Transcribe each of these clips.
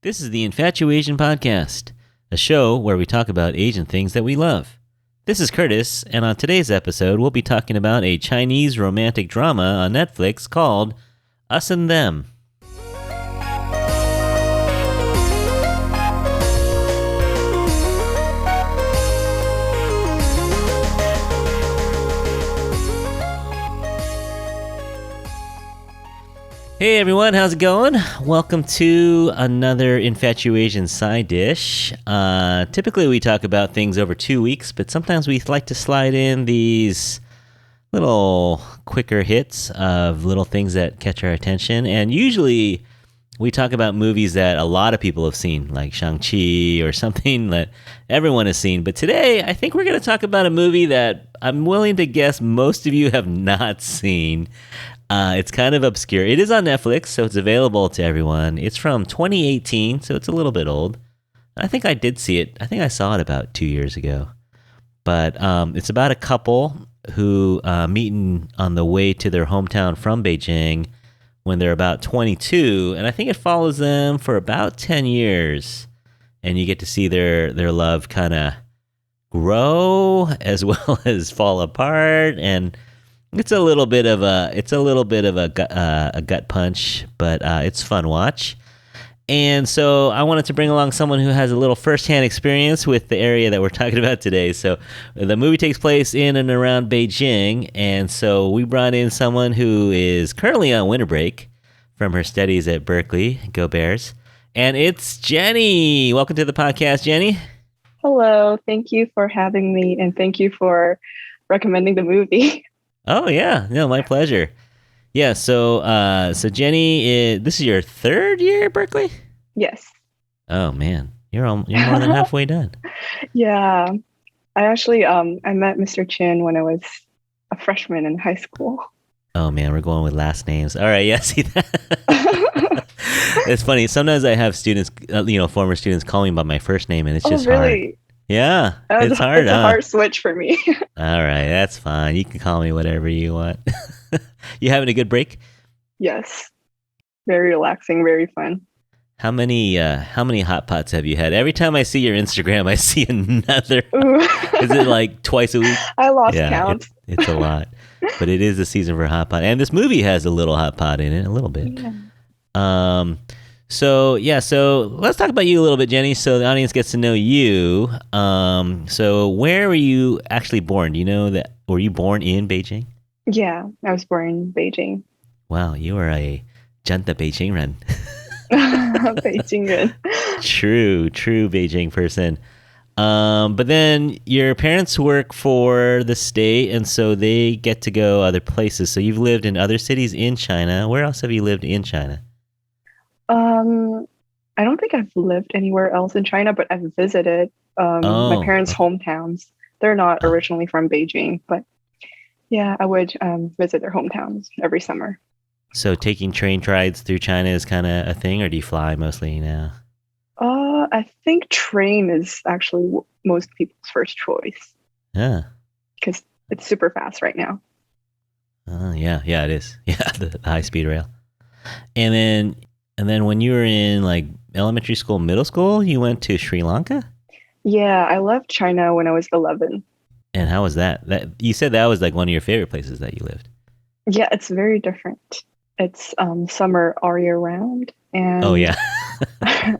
This is the Infatuasian podcast, a show where we talk about Asian things that we love. This is Curtis, and on today's episode, we'll be talking about a Chinese romantic drama on Netflix called Us and Them. Hey everyone, how's it going? Welcome to another Infatuasian side dish. Typically we talk about things over 2 weeks, but sometimes we like to slide in these little quicker hits of little things that catch our attention. And usually we talk about movies that a lot of people have seen, like Shang-Chi or something that everyone has seen. But today I think we're going to talk about a movie that I'm willing to guess most of you have not seen. It's kind of obscure. It is on Netflix, so it's available to everyone. It's from 2018, so it's a little bit old. I think I did see it. I think I saw it about 2 years ago. But it's about a couple who meet on the way to their hometown from Beijing when they're about 22. And I think it follows them for about 10 years. And you get to see their love kind of grow as well as fall apart. And it's a little bit of a gut punch, but it's fun watch. And so I wanted to bring along someone who has a little firsthand experience with the area that we're talking about today. So the movie takes place in and around Beijing, and so we brought in someone who is currently on winter break from her studies at Berkeley. Go Bears! And it's Jenny. Welcome to the podcast, Jenny. Hello. Thank you for having me, and thank you for recommending the movie. Oh yeah, no, my pleasure. Yeah, so Jenny, this is your third year at Berkeley? Yes. Oh man, you're more than halfway done. Yeah, I actually I met Mr. Chin when I was a freshman in high school. Oh man, we're going with last names. All right, yeah, see that? It's funny. Sometimes I have students, former students, call me by my first name, and it's just really? hard. Yeah, it's hard. It's a hard switch for me. All right, that's fine. You can call me whatever you want. You having a good break? Yes, very relaxing, very fun. How many hot pots have you had? Every time I see your Instagram, I see another. Is it like twice a week? I lost count. It's a lot, but it is the season for hot pot, and this movie has a little hot pot in it, a little bit. Yeah. So let's talk about you a little bit, Jenny, so the audience gets to know you. So where were you actually born? Do you know that? Were you born in Beijing? Yeah, I was born in Beijing. Wow, you are a 真的北京人. Beijing人. True Beijing person. But then your parents work for the state, and so they get to go other places. So you've lived in other cities in China. Where else have you lived in China? I don't think I've lived anywhere else in China, but I've visited my parents' hometowns. They're not originally from Beijing, but yeah, I would visit their hometowns every summer. So taking train rides through China is kind of a thing, or do you fly mostly now? I think train is actually most people's first choice. Yeah. Because it's super fast right now. Yeah, it is. Yeah, the high-speed rail. And then when you were in like elementary school, middle school, you went to Sri Lanka? Yeah, I left China when I was 11. And how was that? You said that was like one of your favorite places that you lived. Yeah, it's very different. It's summer all year round. And oh, yeah.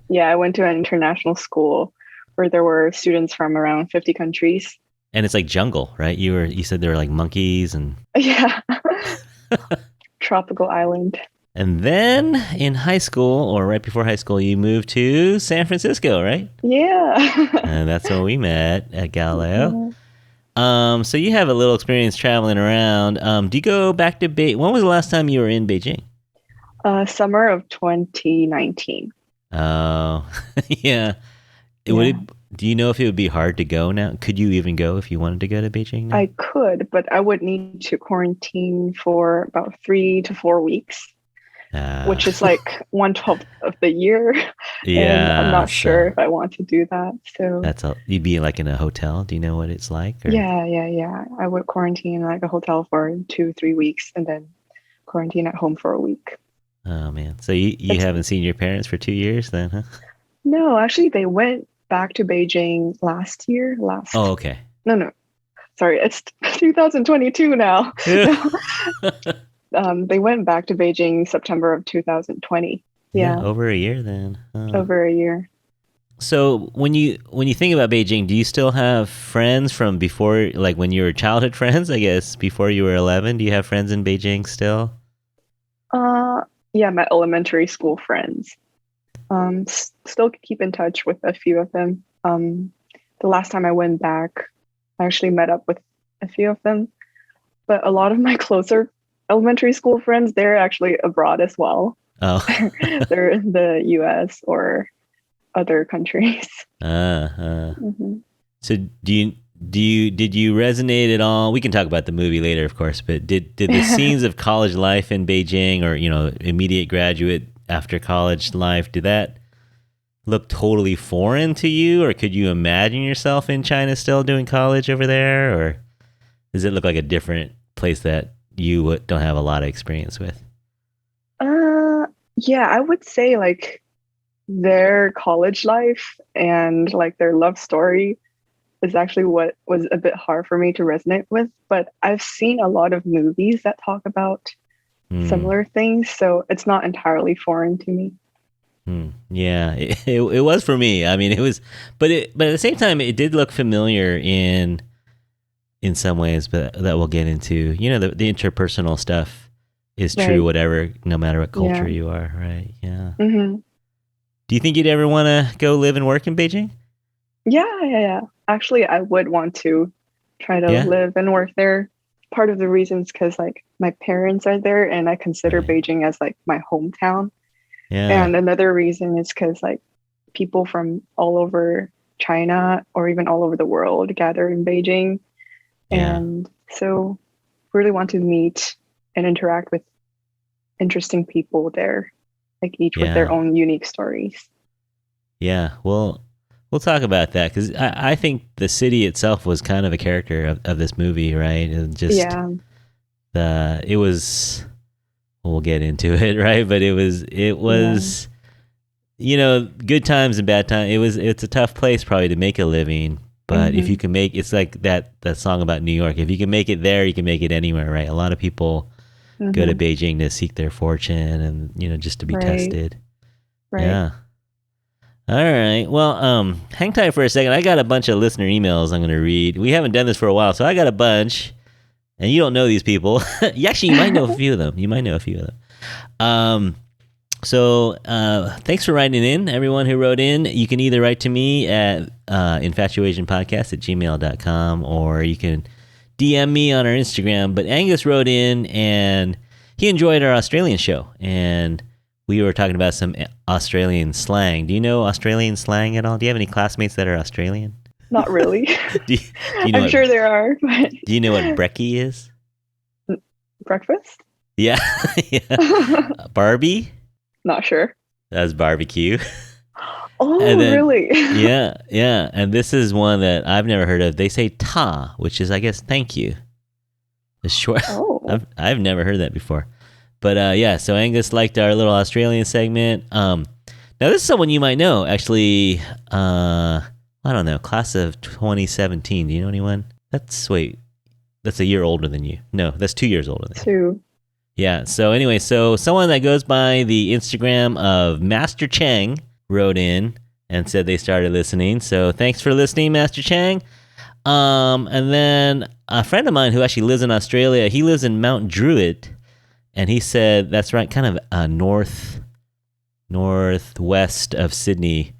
yeah, I went to an international school where there were students from around 50 countries. And it's like jungle, right? You said there were like monkeys and... Yeah. Tropical island. And then in high school, or right before high school, you moved to San Francisco, right? Yeah. And that's where we met at Galileo. Yeah. So you have a little experience traveling around. Do you go back to Beijing? When was the last time you were in Beijing? Summer of 2019. Oh, yeah. Do you know if it would be hard to go now? Could you even go if you wanted to go to Beijing now? I could, but I would need to quarantine for about 3 to 4 weeks. Which is like 1/12 of the year. Yeah, and I'm not sure if I want to do that. So you'd be like in a hotel. Do you know what it's like? Or? Yeah. I would quarantine in like a hotel for 2-3 weeks and then quarantine at home for a week. Oh man. So you haven't seen your parents for 2 years then, huh? No, actually, they went back to Beijing last year. Oh, okay. No, sorry, it's 2022 now. No, they went back to Beijing September of 2020. Yeah, Yeah, over a year then. over a year. So when you think about Beijing, do you still have friends from before, like when you were childhood friends? I guess before you were 11. Do you have friends in Beijing still? Uh, yeah, my elementary school friends. Still keep in touch with a few of them. The last time I went back, I actually met up with a few of them, but a lot of my closer elementary school friends, they're actually abroad as well. Oh, They're in the US or other countries. hmm so did you resonate at all? We can talk about the movie later, of course, but did the scenes of college life in Beijing, or immediate graduate after college life, did that look totally foreign to you, or could you imagine yourself in China still doing college over there, or does it look like a different place that you don't have a lot of experience with? yeah, I would say like their college life and like their love story is actually what was a bit hard for me to resonate with. But I've seen a lot of movies that talk about Hmm. similar things, so it's not entirely foreign to me. Yeah, it was for me. I mean, it was, but at the same time, it did look familiar in some ways, but that we'll get into. The interpersonal stuff is true, Right. whatever, no matter what culture Yeah. you are, right? Yeah. hmm Do you think you'd ever want to go live and work in Beijing? Yeah. Actually, I would want to try to Yeah. live and work there. Part of the reasons because like my parents are there and I consider Right. Beijing as like my hometown. Yeah. And another reason is because like people from all over China or even all over the world gather in Beijing. Yeah. And so really want to meet and interact with interesting people there, like each with their Yeah. own unique stories. Yeah. Well, we'll talk about that because I think the city itself was kind of a character of this movie, right? And just Yeah. it was. We'll get into it, right? But it Yeah. was good times and bad times. It's a tough place probably to make a living, but if you hmm can make, it's like that song about New York. If you can make it there, you can make it anywhere, right? A lot of people go to hmm Beijing to seek their fortune and just to be Right. tested. Right. Yeah. All right. Well, hang tight for a second. I got a bunch of listener emails I'm going to read. We haven't done this for a while, so I got a bunch, and you don't know these people. You might know a few of them. You might know a few of them. Um, So thanks for writing in, everyone who wrote in. You can either write to me at infatuasianpodcast@gmail.com, or you can DM me on our Instagram. But Angus wrote in, and he enjoyed our Australian show, and we were talking about some Australian slang. Do you know Australian slang at all? Do you have any classmates that are Australian? Not really. do, you, do you know I'm what sure there are, but brekkie is? breakfast? Yeah, yeah. Barbie? Not sure. That's barbecue. And Oh, then, really? yeah. And this is one that I've never heard of. They say ta, which is, I guess, thank you. It's short. Oh. I've never heard that before. But yeah, so Angus liked our little Australian segment. Now, this is someone you might know, actually. I don't know, class of 2017. Do you know anyone? That's a year older than you. No, that's 2 years older than you. Two. Yeah, so anyway, so someone that goes by the Instagram of Master Chang wrote in and said they started listening. So thanks for listening, Master Chang. And then a friend of mine who actually lives in Australia, he lives in Mount Druitt, and he said that's right, kind of northwest of Sydney.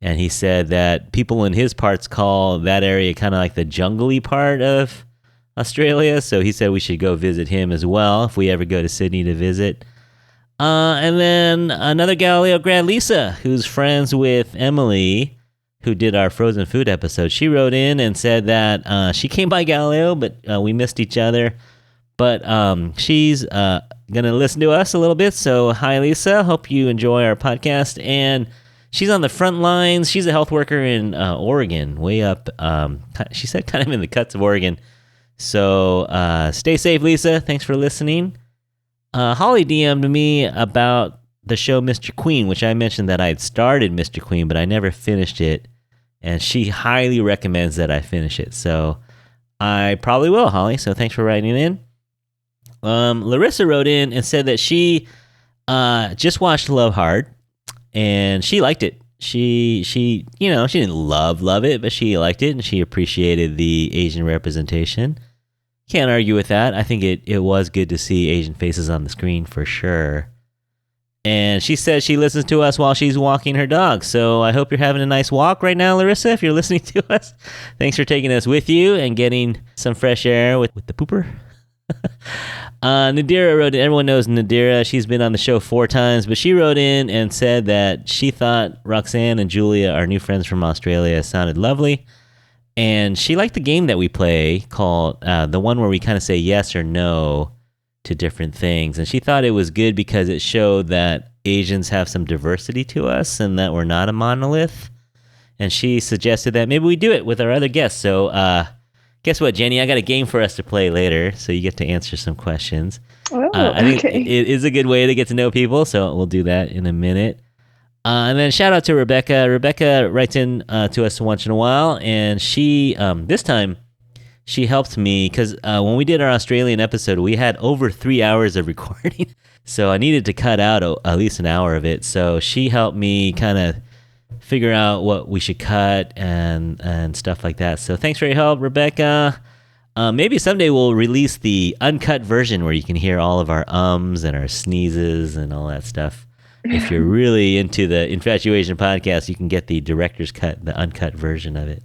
And he said that people in his parts call that area kind of like the jungly part of Australia. So he said we should go visit him as well if we ever go to Sydney to visit. And then another Galileo grad, Lisa, who's friends with Emily, who did our frozen food episode. She wrote in and said that she came by Galileo, but we missed each other. But she's going to listen to us a little bit. So hi, Lisa. Hope you enjoy our podcast. And she's on the front lines. She's a health worker in Oregon, way up. She said kind of in the cuts of Oregon. So stay safe, Lisa. Thanks for listening. Holly DM'd me about the show Mr. Queen, which I mentioned that I had started Mr. Queen, but I never finished it. And she highly recommends that I finish it. So I probably will, Holly. So thanks for writing in. Larissa wrote in and said that she just watched Love Hard and she liked it. She didn't love it, but she liked it and she appreciated the Asian representation. Can't argue with that. I think it was good to see Asian faces on the screen for sure. And she says she listens to us while she's walking her dog. So I hope you're having a nice walk right now, Larissa, if you're listening to us. Thanks for taking us with you and getting some fresh air with the pooper. Nadira wrote in. Everyone knows Nadira. She's been on the show 4 times, but she wrote in and said that she thought Roxanne and Julia, our new friends from Australia, sounded lovely. And she liked the game that we play called the one where we kind of say yes or no to different things. And she thought it was good because it showed that Asians have some diversity to us and that we're not a monolith. And she suggested that maybe we do it with our other guests. So guess what, Jenny? I got a game for us to play later, so you get to answer some questions. Oh, I think it is a good way to get to know people, so we'll do that in a minute. And then shout out to Rebecca. Rebecca writes in to us once in a while, and she, this time, she helped me because when we did our Australian episode, we had over 3 hours of recording, so I needed to cut out at least an hour of it. So she helped me kind of figure out what we should cut and stuff like that. So thanks for your help, Rebecca. Maybe someday we'll release the uncut version where you can hear all of our ums and our sneezes and all that stuff. If you're really into the Infatuasian podcast, you can get the director's cut, the uncut version of it.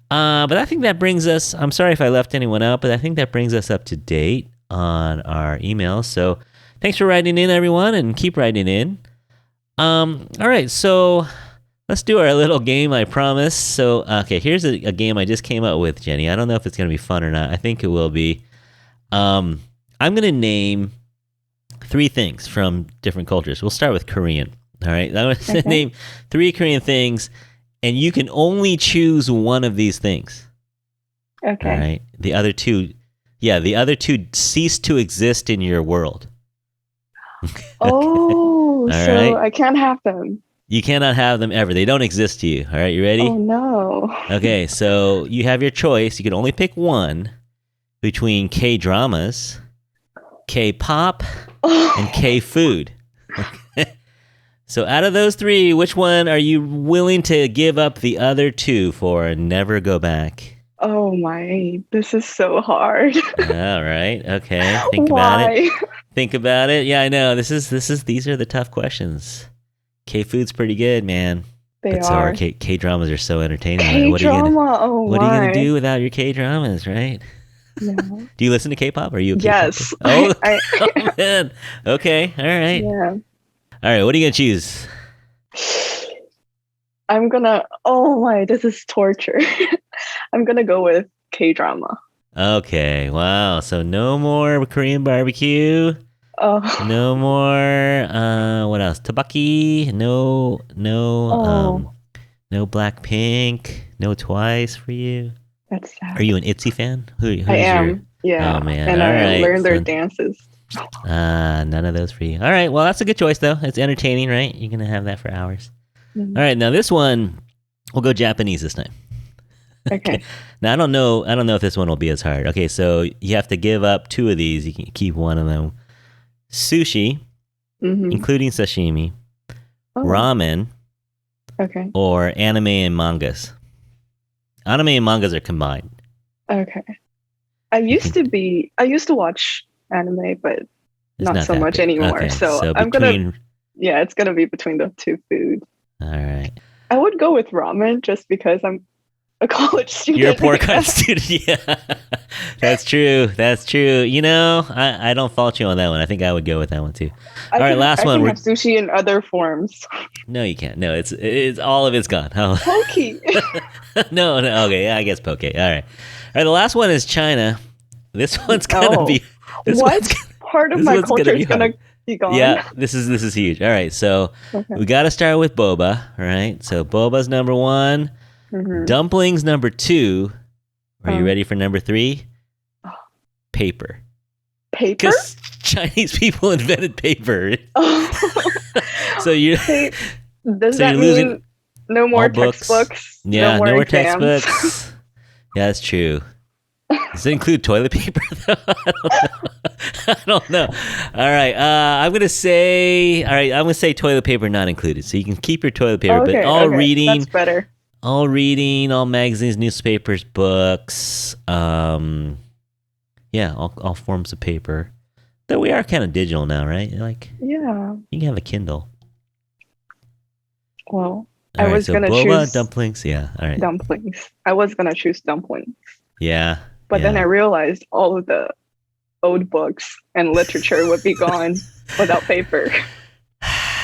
But I think that brings us, I'm sorry if I left anyone out, but I think that brings us up to date on our emails. So thanks for writing in, everyone, and keep writing in. All right, so let's do our little game, I promise. So, okay, here's a game I just came up with, Jenny. I don't know if it's going to be fun or not. I think it will be. I'm going to name 3 things from different cultures. We'll start with Korean, all right? I'm going to name 3 Korean things, and you can only choose one of these things. Okay. All right? The other two cease to exist in your world. Oh, All so right? I can't have them. You cannot have them ever. They don't exist to you. All right, you ready? Oh, no. Okay, so you have your choice. You can only pick one between K-dramas, K-pop, and K-food. So out of those 3, which one are you willing to give up the other 2 for and never go back? Oh, my. This is so hard. All right, okay. Think about it. Think about it. Yeah, I know. These are the tough questions. K-food's pretty good, man. They So are. our K-dramas are so entertaining. K-drama. What are you gonna do without your K-dramas, right? Yeah. Do you listen to K-pop? Are you a K-popper? Yes. Oh, oh, man. Okay. All right. Yeah. All right. What are you gonna choose? I'm gonna. Oh my, this is torture. I'm gonna go with K-drama. Okay. Wow. So no more Korean barbecue. Oh. No more. What else? Tabaki. No. No Blackpink. No Twice for you. That's sad. Are you an ITZY fan? Who's I am. Yeah. Oh man. And All I right. learned their dances. None of those for you. All right. Well, that's a good choice though. It's entertaining, right? You're gonna have that for hours. Mm-hmm. All right. Now this one, we'll go Japanese this time. Okay. Now I don't know if this one will be as hard. Okay, so you have to give up 2 of these. You can keep one of them. Sushi, including sashimi, ramen, Okay. or anime and mangas. Anime and mangas are combined. Okay. I used to watch anime, but It's not so that much big. anymore. Okay, So between... it's gonna be between the 2 foods. All right. I would go with ramen just because I'm a college student. You're a poor college student. Yeah, that's true. That's true. You know, I don't fault you on that one. I think I would go with that one too. All right, last one. I can have sushi in other forms. No, you can't. No, it's all of it's gone. Oh. Poke. no. Okay, yeah, I guess poke. All right. The last one is China. This one's gonna be. Part of my culture is gonna be gone? Yeah, this is huge. All right, so we got to start with boba. All right, so boba's number 1. Dumplings number 2. Are you ready for number 3? Paper. Paper? Chinese people invented paper. Oh, So you hey, does so that you're mean losing no more all books. textbooks, no Yeah, more no more exams? textbooks. Yeah, that's true. Does it include toilet paper though? I don't know. All right. I'm gonna say toilet paper not included. So you can keep your toilet paper, but Okay, okay, that's better. all magazines, newspapers, books, yeah, all forms of paper. Though we are kind of digital now, right? Like Yeah. you can have a Kindle. Well, All I right, was so gonna boba, choose dumplings, yeah. All right. dumplings. I was gonna choose dumplings, Yeah. but then I Yeah. realized all of the old books and literature would be gone without paper.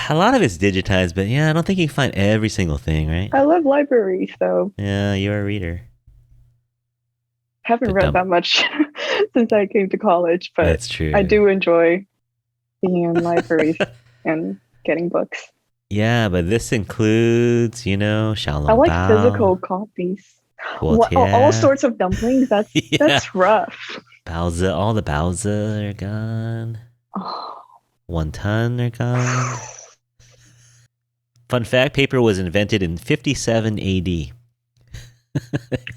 A lot of it's digitized, but yeah, I don't think you can find every single thing, right? I love libraries, though. Yeah, you're a reader. Haven't But read that much since I came to college, but that's true. I do enjoy being in libraries and getting books. Yeah, but this includes, I like Xiaolongbao. physical copies. Well, What, all yeah. sorts of dumplings? That's Yeah. that's rough. Baozi, all the Baozi are gone. Oh. Wonton are gone. Fun fact, paper was invented in 57 AD.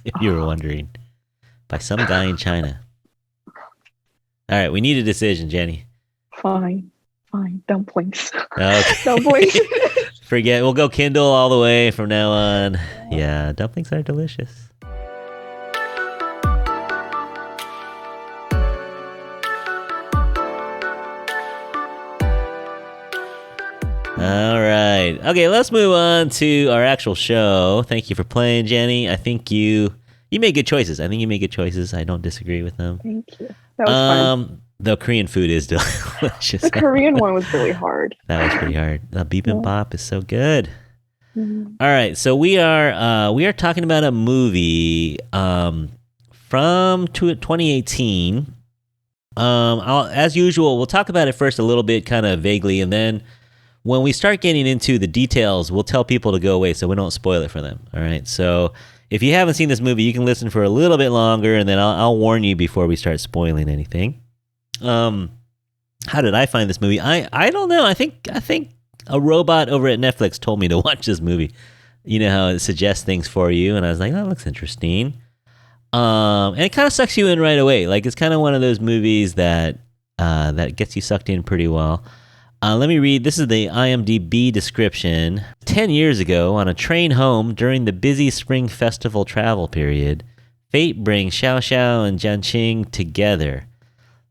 If you were wondering. By some guy in China. All right, we need a decision, Jenny. Fine, dumplings. Okay. Dumplings. Forget, we'll go Kindle all the way from now on. Yeah, dumplings are delicious. All right. Okay, let's move on to our actual show. Thank you for playing, Jenny. I think you made good choices. I don't disagree with them. Thank you. That was fun. The Korean food is delicious. The Korean one was really hard. That was pretty hard. The bibimbap is so good. Mhm. All right, so we are talking about a movie from 2018. As usual, we'll talk about it first a little bit, kind of vaguely, and then when we start getting into the details, we'll tell people to go away so we don't spoil it for them. All right, so if you haven't seen this movie, you can listen for a little bit longer, and then I'll warn you before we start spoiling anything. How did I find this movie? I don't know. I think a robot over at Netflix told me to watch this movie. You know how it suggests things for you, and I was like, that looks interesting. And it kind of sucks you in right away. Like it's kind of one of those movies that gets you sucked in pretty well. Let me read. This is the IMDb description. 10 years ago, on a train home during the busy spring festival travel period, fate brings Xiao Xiao and Jianqing together.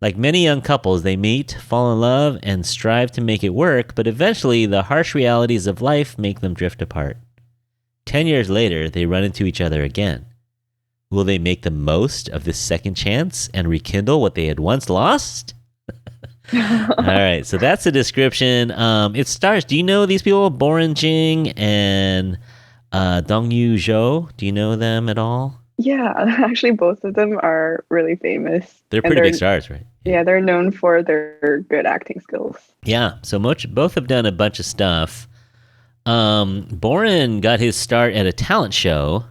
Like many young couples, they meet, fall in love, and strive to make it work, but eventually the harsh realities of life make them drift apart. 10 years later, they run into each other again. Will they make the most of this second chance and rekindle what they had once lost? All right, so that's the description. It stars, do you know these people? Boren Jing and Dongyu Zhou. Do you know them at all? Yeah, actually, both of them are really famous. They're pretty big stars, right? Yeah, they're known for their good acting skills. Yeah, so both have done a bunch of stuff. Boren got his start at a talent show.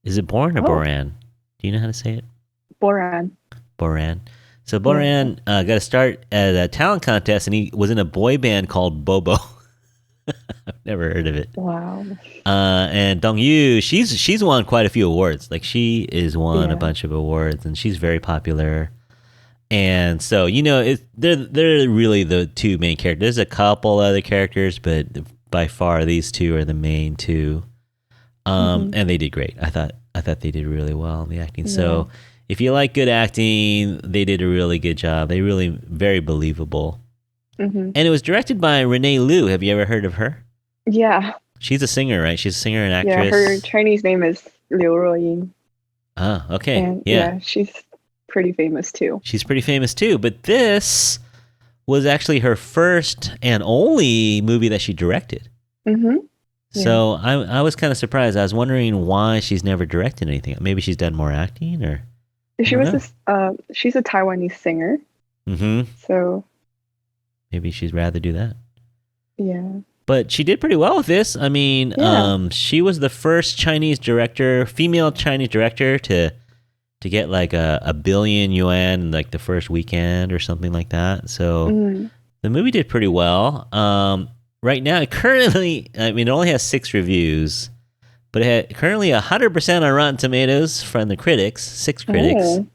Is it Boren or Boran? Do you know how to say it? Boran. So Boran got a start at a talent contest, and he was in a boy band called Bobo. I've never heard of it. Wow. And Dongyu, she's won quite a few awards. Like she has won a bunch of awards, and she's very popular. And so they're really the two main characters. There's a couple other characters, but by far these two are the main two. And they did great. I thought they did really well in the acting. Yeah. So if you like good acting, they did a really good job. They really very believable. Mm-hmm. And it was directed by Renee Liu. Have you ever heard of her? Yeah. She's a singer, right? She's a singer and actress. Yeah, her Chinese name is Liu Ruoying. Ah, okay. And yeah, she's pretty famous too. But this was actually her first and only movie that she directed. Mm-hmm. So I was kind of surprised. I was wondering why she's never directed anything. Maybe she's done more acting, or she's a Taiwanese singer. Mm-hmm. So maybe she'd rather do that. Yeah. But she did pretty well with this. I mean, she was the first female Chinese director to to get like a billion yuan in like the first weekend or something like that. So Mm. the movie did pretty well. Right now, it currently, I mean, it only has 6 reviews, but it had currently 100% on Rotten Tomatoes from the critics, 6 critics, Oh,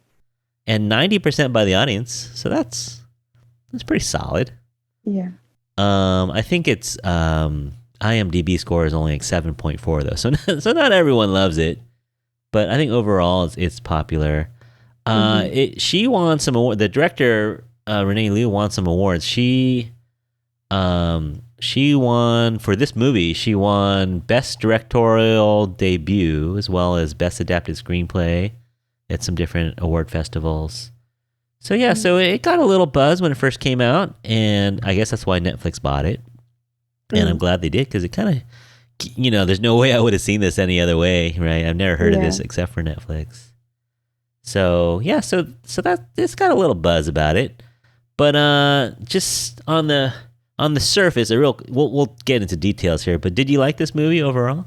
and 90% by the audience. So that's pretty solid. yeah. I think its IMDb score is only like 7.4 though, so not everyone loves it, but I think overall it's popular. Mm-hmm. She won some award. The director Renee Liu won some awards. She won for this movie. She won Best Directorial Debut as well as Best Adapted Screenplay at some different award festivals. So yeah, so it got a little buzz when it first came out, and I guess that's why Netflix bought it. And I'm Mm. glad they did because it kind of, there's no way I would have seen this any other way, right? I've never heard of Yeah. this except for Netflix. So yeah, so that it's got a little buzz about it, but just on the surface, we'll get into details here. But did you like this movie overall?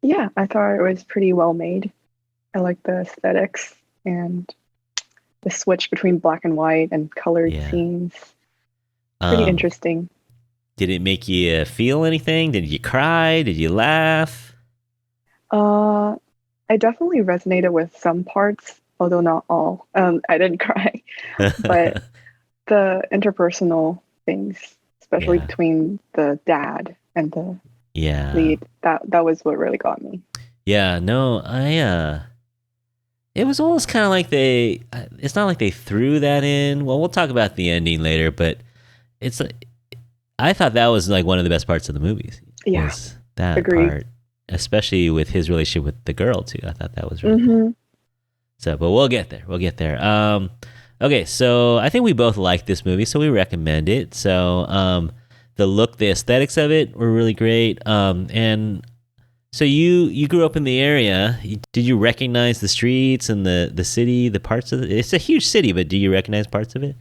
Yeah, I thought it was pretty well made. I like the aesthetics and the switch between black and white and colored Yeah. scenes. Pretty Um, interesting. did it make you feel anything? Did you cry? Did you laugh? Uh, I definitely resonated with some parts, although not all. I didn't cry, but the interpersonal things, especially Yeah, between the dad and the yeah, lead, that was what really got me. yeah. No, it was almost kind of like it's not like they threw that in. Well, we'll talk about the ending later, but it's like, I thought that was like one of the best parts of the movies Yeah, was that agreed. part, especially with his relationship with the girl too. I thought that was really cool. Mm-hmm. So, but we'll get there. We'll get there. Okay, so I think we both like this movie, so we recommend it. So, the look, the aesthetics of it were really great. And so you grew up in the area. Did you recognize the streets and the city, the parts of it? It's a huge city, but do you recognize parts of it?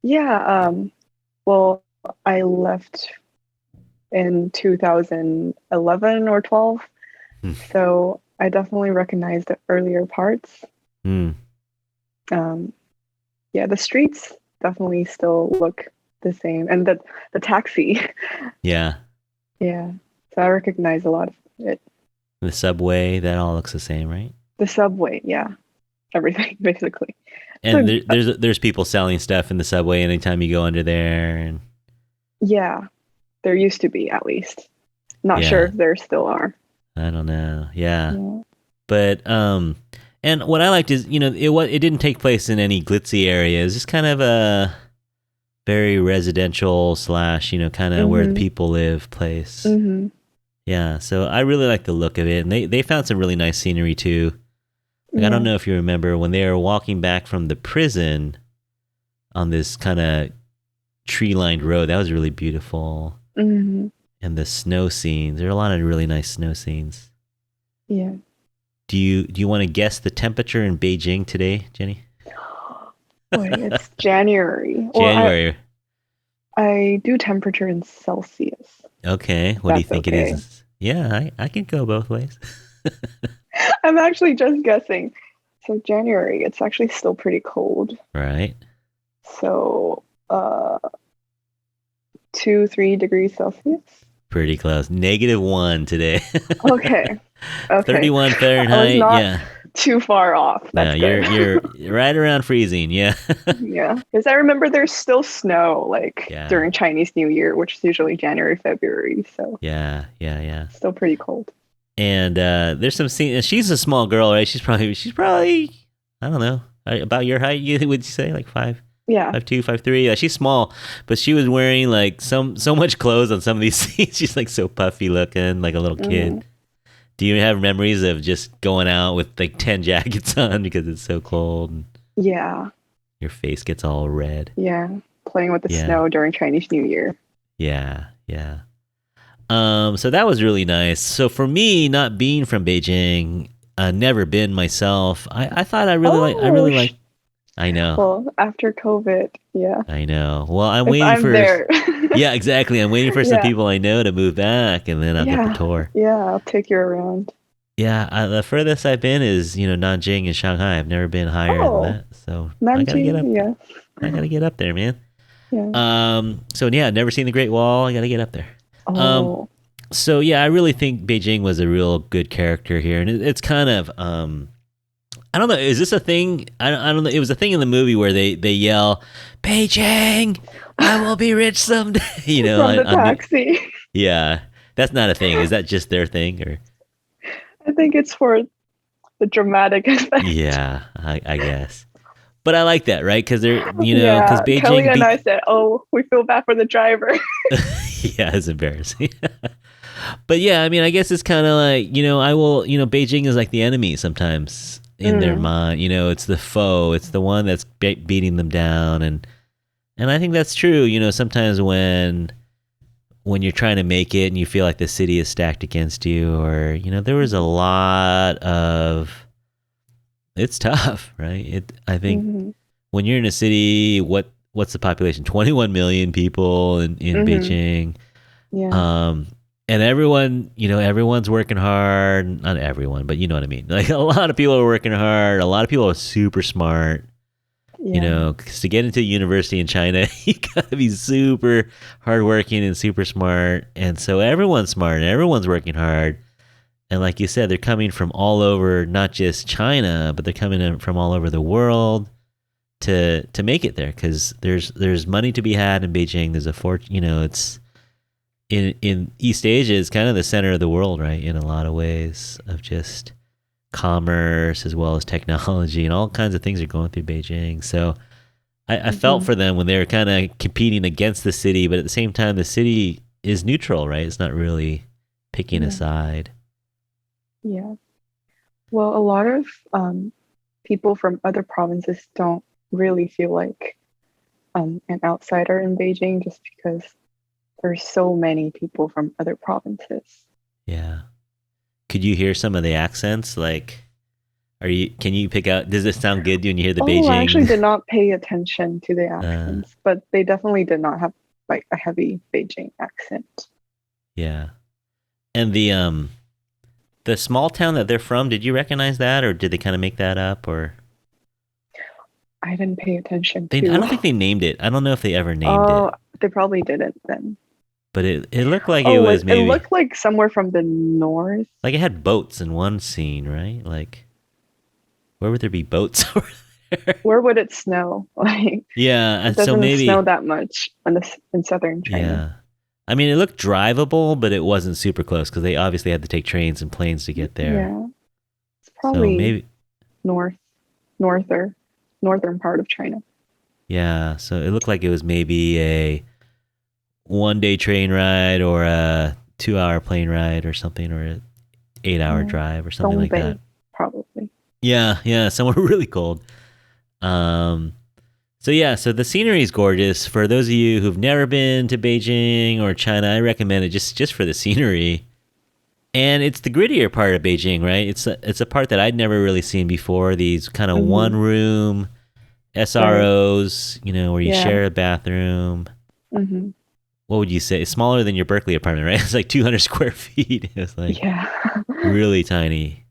Yeah, well, I left in 2011 or 12, Hmm. so I definitely recognize the earlier parts. Hmm. Um, yeah, the streets definitely still look the same, and the taxi, Yeah. yeah. So I recognize a lot of it. The subway, that all looks the same, right? The subway, yeah, everything basically. And So there's people selling stuff in the subway anytime you go under there, and yeah, there used to be at least. Not sure yeah, if there still are. I don't know, yeah, Yeah. but and what I liked is it didn't take place in any glitzy area. It's just kind of a very residential slash kind of where the Mhm. people live place. Mhm. Yeah, so I really like the look of it, and they found some really nice scenery too. Like I don't Yeah. know if you remember when they were walking back from the prison on this kind of tree-lined road. That was really beautiful. Mhm. And the snow scenes. There are a lot of really nice snow scenes. Yeah. Do you want to guess the temperature in Beijing today, Jenny? Wait, it's January. Well, January. I do temperature in Celsius. Okay. If What do you that's think it okay. is? Yeah, I can go both ways. I'm actually just guessing. So January, it's actually still pretty cold. Right. So 2, 3 degrees Celsius. Pretty close. -1 today. Okay. Okay. 31 I was Fahrenheit. not Yeah. too far off. No, That's good. you're right around freezing. Yeah. Yeah. Because I remember there's still snow like Yeah. during Chinese New Year, which is usually January, February. So Yeah. Yeah. Yeah. still pretty cold. And there's some scene. She's a small girl, right? She's probably I don't know about your height. Would you say like five? Yeah. 5'2", 5'3". Yeah, she's small, but she was wearing like so much clothes on some of these scenes. She's like so puffy looking, like a little Hmm. kid. Do you have memories of just going out with like 10 jackets on because it's so cold and Yeah. your face gets all red? Yeah. Playing with the Yeah, snow during Chinese New Year. yeah, yeah. So that was really nice. So for me, not being from Beijing, never been myself. I thought I Oh, really like. I know, well, after COVID, yeah. I know. Well, I'm If waiting I'm for. there. Yeah, exactly. I'm waiting for some Yeah. people I know to move back, and then I'll get the Yeah. tour. Yeah. I'll take you around. Yeah, the furthest I've been is Nanjing and Shanghai. I've never been higher than Oh, that, so I gotta get Nanjing, up. yeah, I gotta get up there, man. yeah. So yeah, I've never seen the Great Wall. I gotta get up there. Um, Oh, so yeah, I really think Beijing was a real good character here, and it's kind of I don't know. Is this a thing? I don't know. It was a thing in the movie where they yell, "Beijing, I will be rich someday." from the on taxi. yeah, that's not a thing. Is that just their thing, or I think it's for the dramatic effect. yeah, I guess. But I like that, right? Because because Yeah, Kelly Beijing and I beat. said, "Oh, we feel bad for the driver." Yeah, it's embarrassing. But yeah, I mean, I guess it's kind of like I will. Beijing is like the enemy sometimes in their Mm, mind. It's the foe. It's the one that's beating them down, and I think that's true. Sometimes when you're trying to make it and you feel like the city is stacked against you, or there was a lot of. It's tough, right? I think mm-hmm, when you're in a city, what's the population? 21 million people in mm-hmm, Beijing. yeah, Um, and everyone's working hard. Not everyone, but you know what I mean. Like a lot of people are working hard. A lot of people are super smart. yeah, 'Cause to get into university in China, you gotta be super hardworking and super smart. And so everyone's smart and everyone's working hard. And like you said, they're coming from all over, not just China, but they're coming in from all over the world to make it there. Because there's money to be had in Beijing. There's a fortune. It's in East Asia is kind of the center of the world, right? In a lot of ways of just commerce as well as technology and all kinds of things are going through Beijing. So I felt mm-hmm, for them when they were kind of competing against the city, but at the same time, the city is neutral, right? It's not really picking a yeah, side. yeah. Well, a lot of people from other provinces don't really feel like an outsider in Beijing just because there's so many people from other provinces. Yeah. Could you hear some of the accents? Like, can you pick out, does it sound good when you hear the Oh, I actually Beijing? did not pay attention to the Uh, accents, but they definitely did not have like a heavy Beijing accent. yeah. And the small town that they're from, did you recognize that, or did they kind of make that up, or I didn't pay attention I to. don't think they named it. I don't know if they ever named it, Oh, they probably didn't then. but it looked like it Oh, was it maybe looked like somewhere from the north. like it had boats in one scene, right? Like where would there be boats over there? Where would it snow? Like Yeah, it and so doesn't snow maybe that much in southern China. yeah. I mean, it looked drivable, but it wasn't super close because they obviously had to take trains and planes to get there. Yeah, it's So probably maybe north, north or northern part of China. yeah. So it looked like it was maybe a 1 day train ride or a 2 hour plane ride or something, or a 8 hour Yeah, drive or something like that. Dongbei, probably. Yeah, yeah, somewhere really cold. Um, so yeah, so the scenery is gorgeous. For those of you who've never been to Beijing or China, I recommend it just for the scenery. And it's the grittier part of Beijing, right? It's a part that I'd never really seen before. These kind of Mm-hmm. one room Right. SROs, where you Yeah. share a bathroom. Mm-hmm. What would you say? It's smaller than your Berkeley apartment, right? It's like 200 square feet. It's like Yeah. really tiny.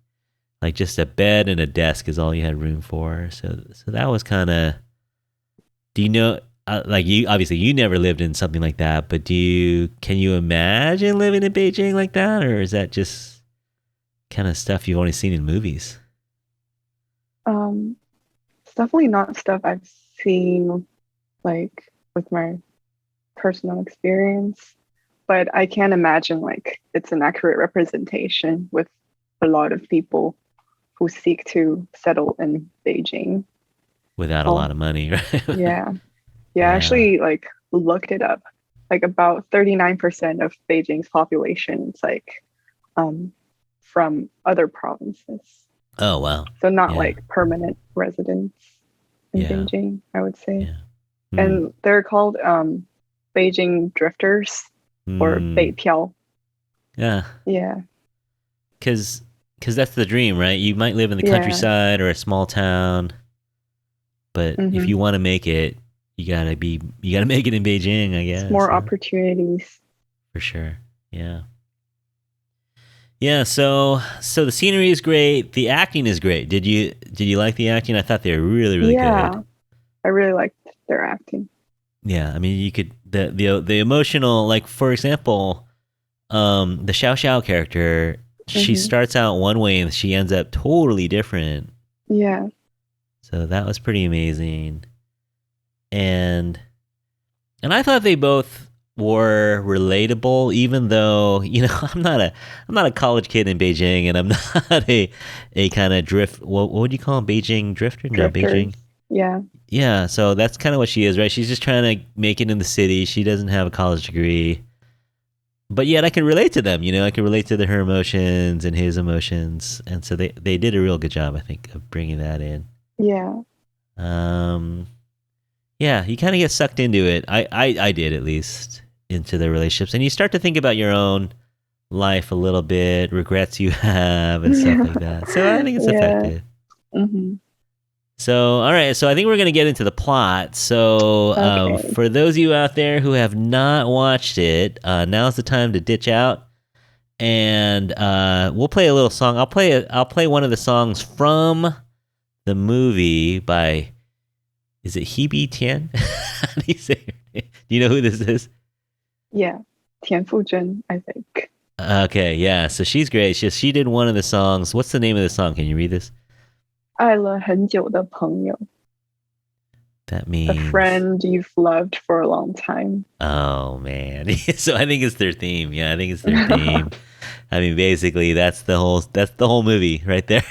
Like just a bed and a desk is all you had room for. So that was kind of. Do you know? Like you, obviously, you never lived in something like that. But can you imagine living in Beijing like that, or is that just kind of stuff you've only seen in movies? It's definitely not stuff I've seen like with my personal experience, but I can imagine like it's an accurate representation with a lot of people who seek to settle in Beijing. Without a Oh, lot of money, right? yeah. Yeah, I Yeah. actually like looked it up. Like about 39% of Beijing's population is like um from other provinces. Oh wow. So not Yeah. like permanent residents in Yeah. Beijing, I would say. Yeah. Hmm. And they're called Beijing drifters or Hmm. 北漂. Yeah. Yeah. Because that's the dream, right? You might live in the Yeah. countryside or a small town, but if Hmm. you want to make it, you gotta make it in Beijing, I It's guess. more Yeah, opportunities. for sure. Yeah. Yeah, so the scenery is great. The acting is great. Did you like the acting? I thought they were really really good. Yeah, I really liked their acting. Yeah, I mean you could the emotional, like for example, the Xiao Xiao character, she Hmm. starts out one way and she ends up totally different. Yeah. So that was pretty amazing. And I thought they both were relatable, even though I'm not a college kid in Beijing, and I'm not a kind of drift. What would you call them? Beijing drifter? No, Drifters. Beijing. Yeah. Yeah, so that's kind of what she is, right? She's just trying to make it in the city. She doesn't have a college degree, but yet I can relate to them. I can relate to her emotions and his emotions, and so they did a real good job, I think, of bringing that in. Yeah. Um, Yeah, you kind of get sucked into it. I did, at least, into the relationships, and you start to think about your own life a little bit, regrets you have, and stuff like that. So I think it's Yeah. effective. Hmm. So all right, so I think we're gonna get into the plot. So Okay. for those of you out there who have not watched it, now's the time to ditch out, and we'll play a little song. I'll play one of the songs from the movie by. Is it Hebe Tian? How do you say her name? Do you know who this is? Yeah. 田馥甄, I think. Okay, yeah. So she's great. She did one of the songs. What's the name of the song? Can you read this? 爱了很久的朋友, That a means. friend you've loved for a long time. Oh man. So I think it's their theme. Yeah, I think it's their theme. I mean, basically, that's the whole movie right there.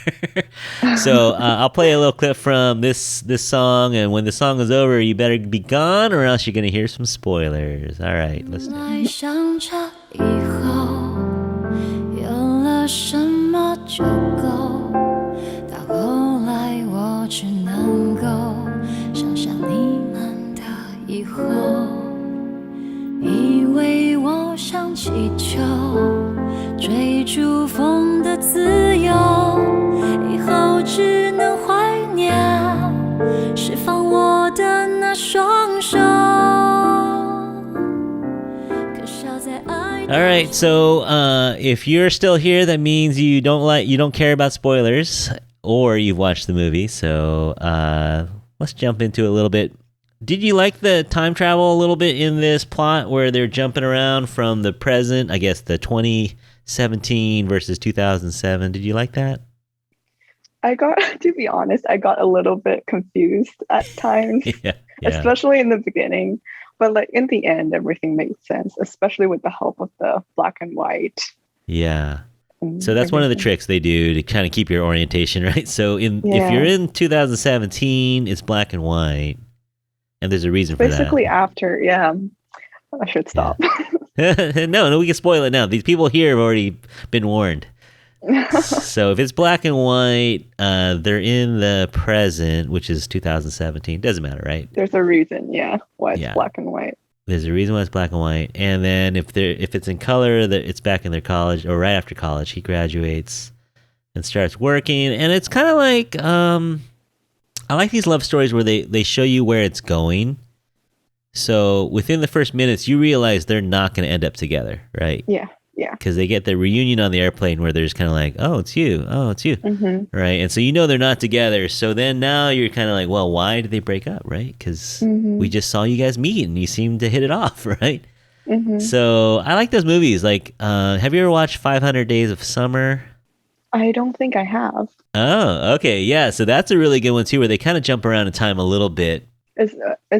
So I'll play a little clip from this song, and when the song is over, you better be gone, or else you're gonna hear some spoilers. All right, listen. 爱上这以后，有了什么就够。到后来，我只能够想象你们的以后，以为我像气球，追逐风的自由，以后只能怀念释放我的那双手。 All right, so if you're still here, that means you don't care about spoilers, or you've watched the movie. So let's jump into a little bit. Did you like the time travel a little bit in this plot, where they're jumping around from the present, I guess the 2017 versus 2007? Did you like that? To be honest, I got a little bit confused at times, Yeah, yeah, especially in the beginning. But like in the end, everything made sense, especially with the help of the black and white yeah. and So that's one of the everything. tricks they do to kind of keep your orientation, right? So if you're Yeah. in 2017, it's black and white, and there's a reason for that. Basically after, yeah, I should Yeah. stop. No, we can spoil it now. These people here have already been warned. So if it's black and white, they're in the present, which is 2017. Doesn't matter, right? There's a reason, yeah, why it's Yeah. black and white. There's a reason why it's black and white. And then if it's in color, that it's back in their college or right after college. He graduates and starts working, and it's kind of like I like these love stories where they show you where it's going. So within the first minutes, you realize they're not going to end up together, right? Yeah, yeah. Because they get the reunion on the airplane where they're just kind of like, oh, it's you. Oh, it's you. Hmm. Right. And so they're not together. So then now you're kind of like, well, why did they break up? Right. Because Hmm. we just saw you guys meet and you seem to hit it off. Right. Hmm. So I like those movies. Like, have you ever watched 500 Days of Summer? I don't think I have. Oh, okay. Yeah. So that's a really good one too, where they kind of jump around in time a little bit. Is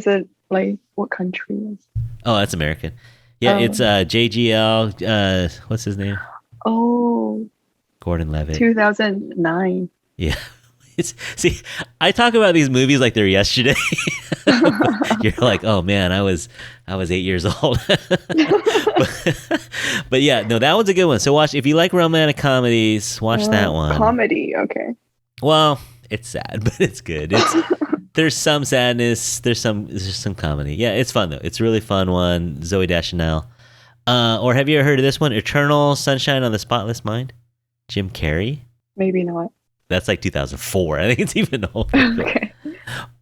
it like what country is? Oh, that's American. Yeah. Oh. It's JGL. What's his name? Oh, Gordon Levitt. 2009. Yeah. See, I talk about these movies like they're yesterday. You're like, oh man, I was 8 years old. but yeah, no, that one's a good one. So watch, if you like romantic comedies, watch that one. Comedy, okay. Well, it's sad, but it's good. There's some sadness. There's some comedy. Yeah, it's fun though. It's a really fun one. Zoe Deschanel. Or have you ever heard of this one? Eternal Sunshine on the Spotless Mind. Jim Carrey. Maybe not. That's like 2004. I think it's even older. Okay.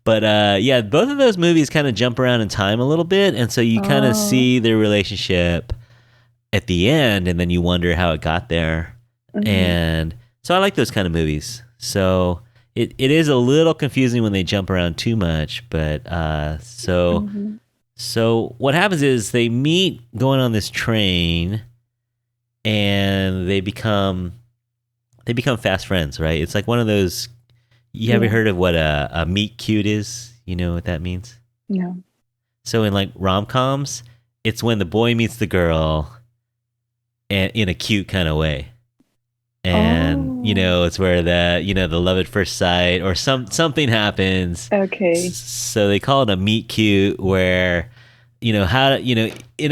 But yeah, both of those movies kind of jump around in time a little bit, and so you kind of Oh. see their relationship at the end, and then you wonder how it got there. And so I like those kind of movies. So it is a little confusing when they jump around too much, but so what happens is they meet going on this train, and they become fast friends, right? It's like one of those. You ever heard of what a meet cute is? You know what that means? No. So in like rom-coms, it's when the boy meets the girl, and in a cute kind of way. And it's where the love at first sight or something happens. Okay. So they call it a meet cute, where in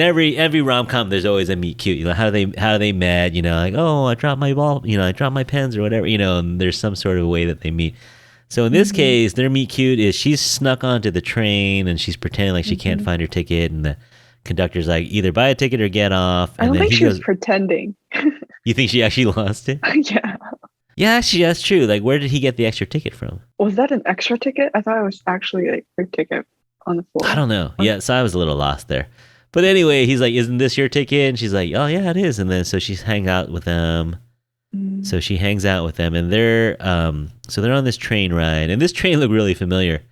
every rom-com there's always a meet cute. How they met, like, oh, I dropped my ball, I dropped my pens or whatever, and there's some sort of way that they meet. So in this case, their meet cute is she's snuck onto the train and she's pretending like she can't find her ticket, and the conductor's like, either buy a ticket or get off. I don't think she was pretending. You think she actually lost it? Yeah. Yeah, actually, that's true. Like, where did he get the extra ticket from? Was that an extra ticket? I thought it was actually like her ticket on the floor. I don't know. Yeah, so I was a little lost there. But anyway, he's like, isn't this your ticket? And she's like, oh, yeah, it is. And then so she's hanging out with them. So she hangs out with them, and they're on this train ride. And this train looked really familiar.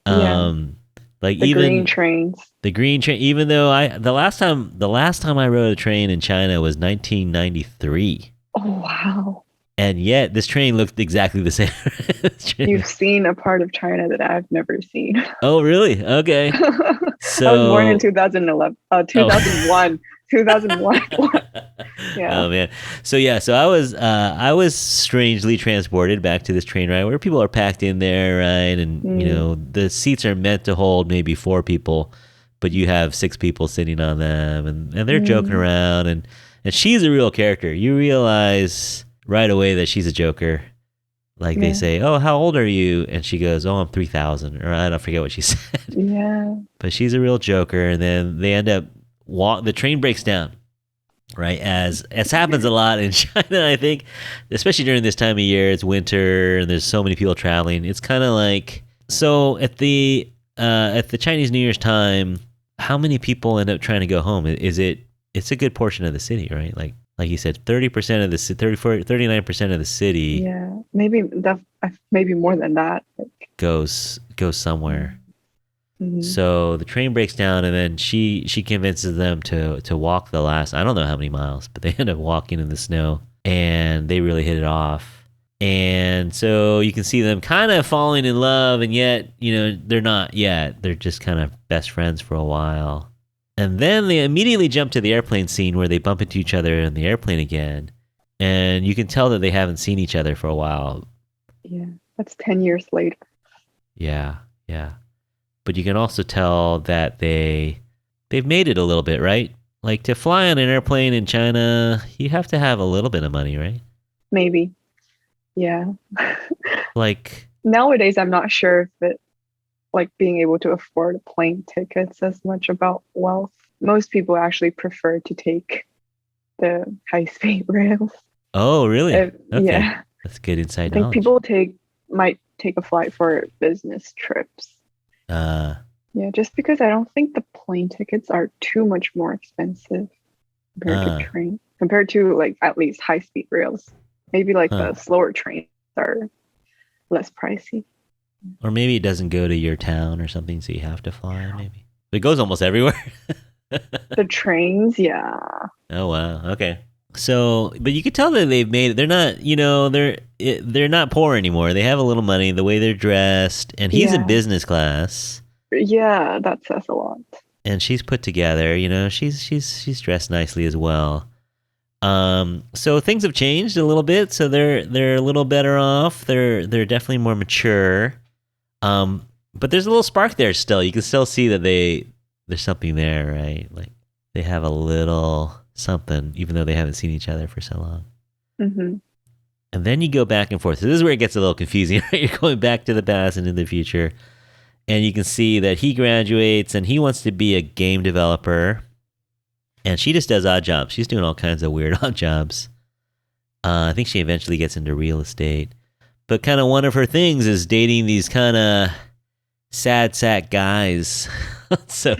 Like the green trains. The green train, even though the last time I rode a train in China was 1993. Oh, wow. And yet this train looked exactly the same. You've seen a part of China that I've never seen. Oh, really? Okay. So I was born in 2001. 2001. Yeah. Oh man. So I was strangely transported back to this train ride where people are packed in there, right? And the seats are meant to hold maybe 4 people, but you have 6 people sitting on them, and they're joking around, and she's a real character. You realize right away that she's a joker. Like they say, oh, how old are you? And she goes, oh, I'm 3,000, or I don't forget what she said. Yeah. But she's a real joker, and then they end up the train breaks down, right? As happens a lot in China, I think, especially during this time of year. It's winter and there's so many people traveling. It's kind of like, so at the Chinese New Year's time, how many people end up trying to go home? It's a good portion of the city, right? Like you said, 30% of the 39% of the city. Yeah, maybe more than that. Goes somewhere. So the train breaks down, and then she convinces them to walk the last, I don't know how many miles, but they end up walking in the snow, and they really hit it off. And so you can see them kind of falling in love, and yet, they're not yet. They're just kind of best friends for a while. And then they immediately jump to the airplane scene where they bump into each other in the airplane again. And you can tell that they haven't seen each other for a while. Yeah, that's 10 years later. Yeah. But you can also tell that they've made it a little bit, right? Like, to fly on an airplane in China, you have to have a little bit of money, right? Maybe. Yeah. Like, nowadays, I'm not sure if it, like, being able to afford plane tickets as much about wealth. Most people actually prefer to take the high-speed rails. Oh, really? Okay. Yeah. That's good inside knowledge. I think people might take a flight for business trips. Yeah, just because I don't think the plane tickets are too much more expensive compared to like at least high-speed rails. Maybe like the slower trains are less pricey. Or maybe it doesn't go to your town or something, so you have to fly. Maybe it goes almost everywhere. The trains, yeah. Oh wow, okay. So, but you could tell that they've made it. They're not, they're not poor anymore. They have a little money. The way they're dressed, and he's in business class. Yeah, that says a lot. And she's put together. She's dressed nicely as well. So things have changed a little bit. So they're a little better off. They're definitely more mature. But there's a little spark there still. You can still see that there's something there, right? Like they have a little something, even though they haven't seen each other for so long. Mm-hmm. And then you go back and forth. So this is where it gets a little confusing, right? You're going back to the past and in the future. And you can see that he graduates and he wants to be a game developer. And she just does odd jobs. She's doing all kinds of weird odd jobs. I think she eventually gets into real estate. But kind of one of her things is dating these kind of sad sack guys. so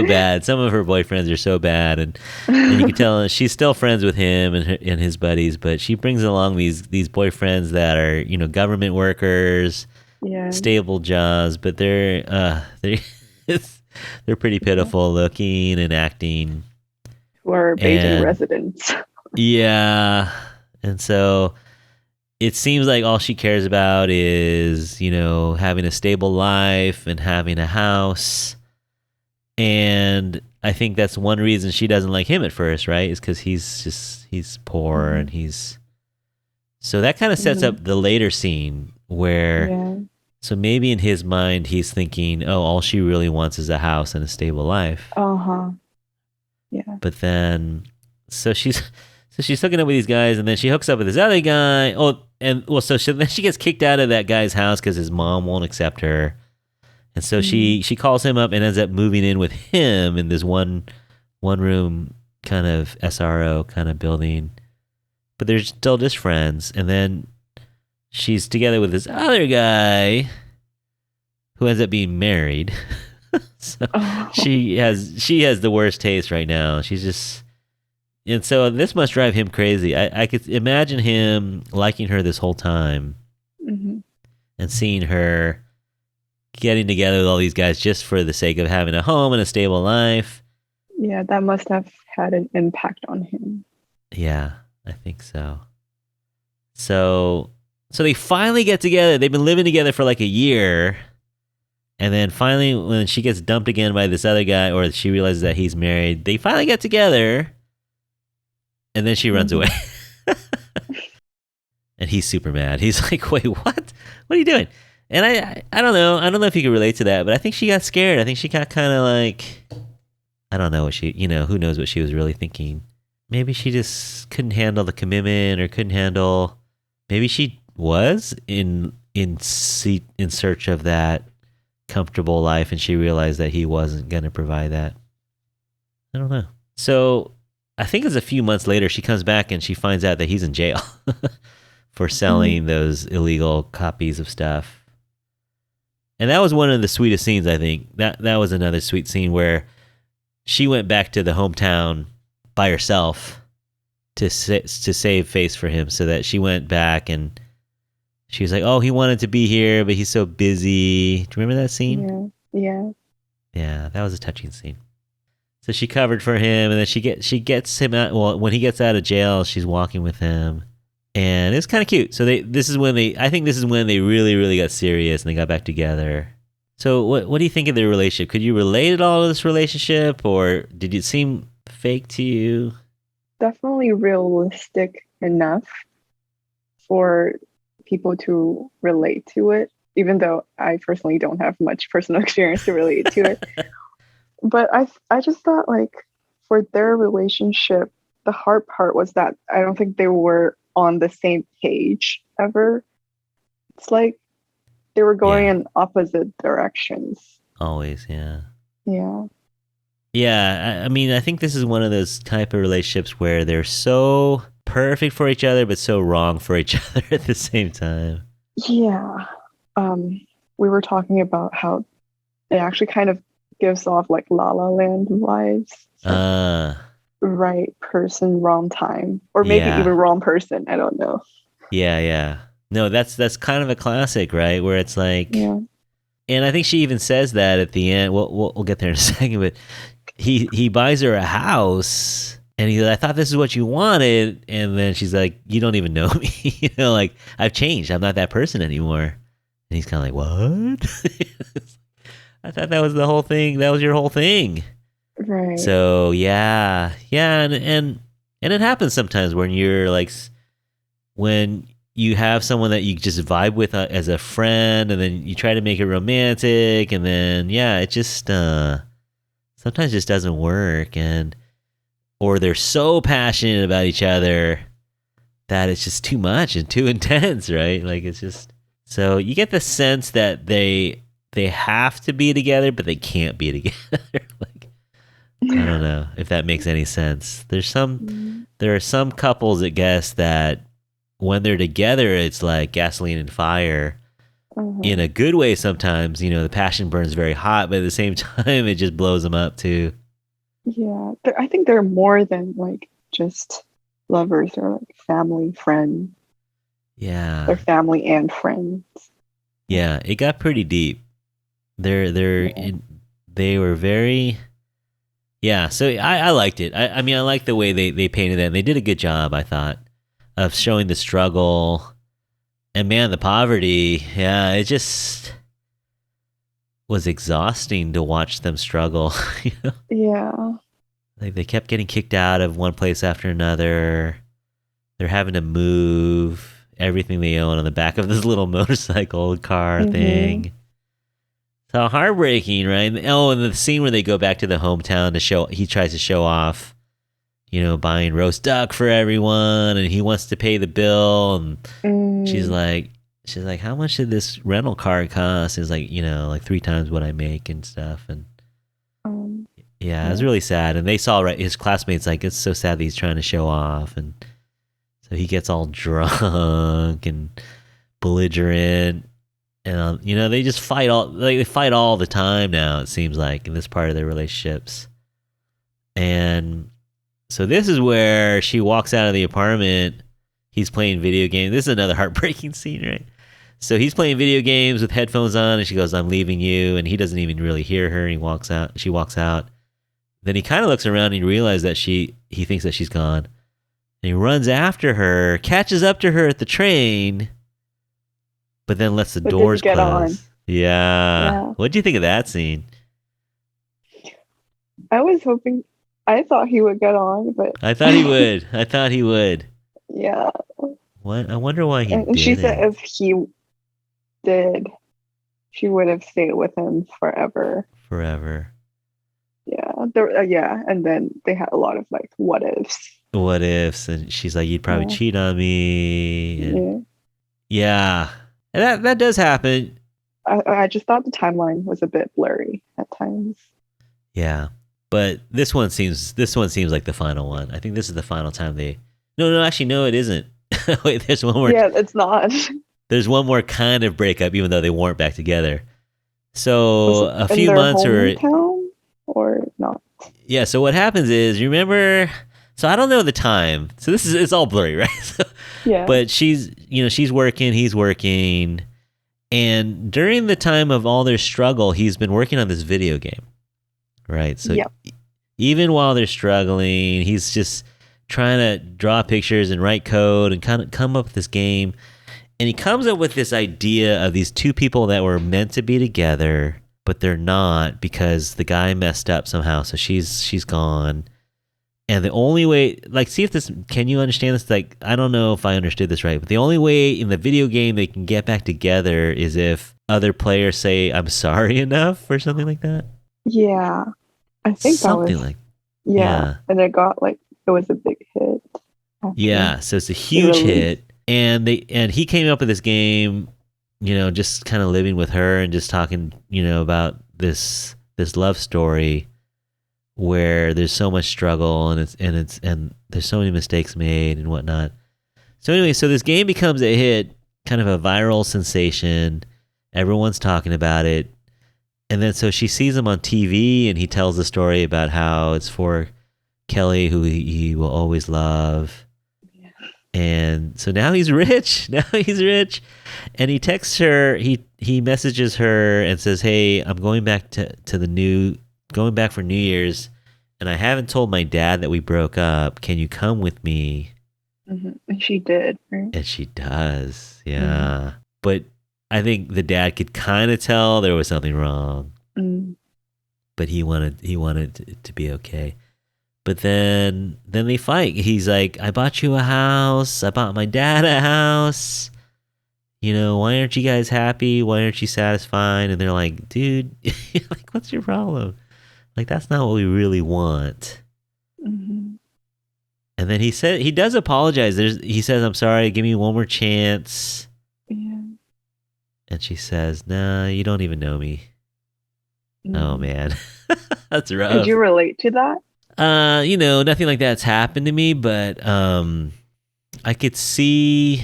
bad. Some of her boyfriends are so bad, and you can tell she's still friends with him and his buddies, but she brings along these boyfriends that are, you know, government workers, Yeah. stable jobs, but they're pretty pitiful looking and acting. Who are Beijing And- residents. Yeah, and so it seems like all she cares about is, you know, having a stable life and having a house. And I think that's one reason she doesn't like him at first, right? Is because he's poor and so that kind of sets up the later scene where, Yeah. so maybe in his mind, he's thinking, oh, all she really wants is a house and a stable life. Uh-huh. Yeah. But then, so she's hooking up with these guys, and then she hooks up with this other guy. Then she gets kicked out of that guy's house because his mom won't accept her, and so she calls him up and ends up moving in with him in this one room kind of SRO kind of building. But they're still just friends, and then she's together with this other guy who ends up being married. So she has the worst taste right now. She's just. And so this must drive him crazy. I could imagine him liking her this whole time and seeing her getting together with all these guys just for the sake of having a home and a stable life. Yeah, that must have had an impact on him. Yeah, I think so. So they finally get together. They've been living together for like a year. And then finally, when she gets dumped again by this other guy, or she realizes that he's married, they finally get together. And then she runs away. And he's super mad. He's like, wait, what? What are you doing? And I don't know. I don't know if you can relate to that, but I think she got scared. I think she got kind of like, I don't know what she, you know, who knows what she was really thinking. Maybe she just couldn't handle the commitment, or couldn't handle, maybe she was in search of that comfortable life, and she realized that he wasn't going to provide that. I don't know. So I think it's a few months later, she comes back and she finds out that he's in jail for selling those illegal copies of stuff. And that was one of the sweetest scenes, I think. That was another sweet scene where she went back to the hometown by herself to save face for him, so that she went back and she was like, oh, he wanted to be here, but he's so busy. Do you remember that scene? Yeah. Yeah, that was a touching scene. So she covered for him, and then she gets him out. Well, when he gets out of jail, she's walking with him, and it's kind of cute. So I think this is when they really, really got serious and they got back together. So what do you think of their relationship? Could you relate at all to this relationship, or did it seem fake to you? Definitely realistic enough for people to relate to it, even though I personally don't have much personal experience to relate to it. But I just thought, like, for their relationship, the hard part was that I don't think they were on the same page ever. It's like they were going in opposite directions. Always, yeah. Yeah. Yeah, I mean, I think this is one of those type of relationships where they're so perfect for each other, but so wrong for each other at the same time. Yeah. We were talking about how it actually kind of gives off like La La Land vibes. Right person, wrong time. Or maybe even wrong person. I don't know. Yeah. No, that's kind of a classic, right? Where it's like, and I think she even says that at the end. We'll get there in a second, but he buys her a house, and he's like, I thought this is what you wanted, and then she's like, you don't even know me, you know, like, I've changed. I'm not that person anymore. And he's kind of like, what? I thought that was the whole thing. That was your whole thing. Right. So yeah, and it happens sometimes when you're like, when you have someone that you just vibe with as a friend, and then you try to make it romantic, and then it just sometimes just doesn't work, or they're so passionate about each other that it's just too much and too intense, right? Like, it's just, so you get the sense that they have to be together, but they can't be together. Like, I don't know if that makes any sense. There are some couples, I guess, that when they're together, it's like gasoline and fire. in a good way sometimes. The passion burns very hot, but at the same time, it just blows them up too. Yeah, I think they're more than like just lovers or like family, friend. Yeah. They're family and friends. Yeah, it got pretty deep. They were very. Yeah, so I liked it. I mean, I liked the way they painted that. And they did a good job, I thought, of showing the struggle. And man, the poverty. Yeah, it just was exhausting to watch them struggle. Yeah. Like they kept getting kicked out of one place after another. They're having to move everything they own on the back of this little motorcycle car thing. So heartbreaking, right? Oh, and the scene where they go back to the hometown he tries to show off, buying roast duck for everyone, and he wants to pay the bill, and she's like, how much did this rental car cost? It's like, like 3 times what I make and stuff, and yeah, it was really sad. And they saw his classmates like, it's so sad that he's trying to show off, and so he gets all drunk and belligerent. And they just fight they fight all the time now, it seems like, in this part of their relationships. And so this is where she walks out of the apartment. He's playing video games. This is another heartbreaking scene, right? So he's playing video games with headphones on, and she goes, "I'm leaving you," and he doesn't even really hear her. He walks out. She walks out. Then he kind of looks around and he realizes that he thinks that she's gone. And he runs after her, catches up to her at the train, but then lets the doors get close. On. Yeah. What do you think of that scene? I thought he would get on, but I thought he would. Yeah. What? I wonder why he didn't. And she said if he did, she would have stayed with him forever. Yeah. And then they had a lot of like what ifs. And she's like, you'd probably cheat on me. And yeah. And that does happen. I just thought the timeline was a bit blurry at times. Yeah. But this one seems like the final one. I think this is the final time they. No, actually, no, it isn't. Wait, there's one more. Yeah, it's not. There's one more kind of breakup, even though they weren't back together. So a few months or not. Yeah. So what happens is, you remember? So I don't know the time. So it's all blurry, right? Yeah. But she's working, he's working, and during the time of all their struggle, he's been working on this video game, right? So even while they're struggling, he's just trying to draw pictures and write code and kind of come up with this game. And he comes up with this idea of these 2 people that were meant to be together, but they're not because the guy messed up somehow. So she's gone. And the only way, like, see if can you understand this? Like, I don't know if I understood this right, but the only way in the video game they can get back together is if other players say, "I'm sorry" enough or something like that. Yeah. I think something like yeah. And it was a big hit. Yeah. So it's a huge hit. And he came up with this game, just kind of living with her and just talking, about this love story where there's so much struggle and there's so many mistakes made and whatnot. So anyway, so this game becomes a hit, kind of a viral sensation. Everyone's talking about it. And then so she sees him on TV and he tells the story about how it's for Kelly, who he will always love. Yeah. And so now he's rich. And he texts her, he messages her and says, "Hey, I'm going back going back for New Year's, and I haven't told my dad that we broke up. Can you come with me?" And she did, right? And she does, yeah. But I think the dad could kind of tell there was something wrong. But he wanted it to be okay. But then they fight. He's like, "I bought you a house. I bought my dad a house. Why aren't you guys happy? Why aren't you satisfied?" And they're like, "Dude, like, what's your problem? Like, that's not what we really want." And then he does apologize. He says, "I'm sorry, give me one more chance." Yeah. And she says, "Nah, you don't even know me." Oh man. That's rough. Could you relate to that? Nothing like that's happened to me, but I could see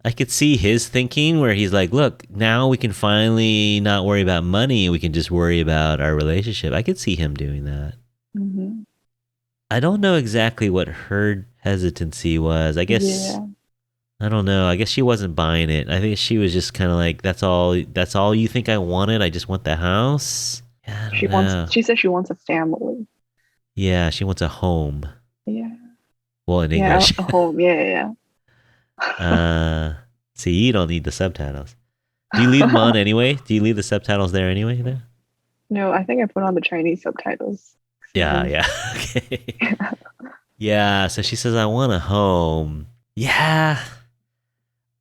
I could see his thinking where he's like, look, now we can finally not worry about money. We can just worry about our relationship. I could see him doing that. Mm-hmm. I don't know exactly what her hesitancy was. I guess, Yeah. I don't know. I guess she wasn't buying it. I think she was just kind of like, that's all you think I wanted? I just want the house? Yeah, I don't know. She said she wants a family. Yeah, she wants a home. Yeah. Well, in Yeah, English. a home. Yeah. See, you don't need the subtitles. Do you leave them on anyway? Do you leave the subtitles there anyway? There? No, I think I put on the Chinese subtitles. Yeah. Okay. Yeah, so she says, I want a home. Yeah.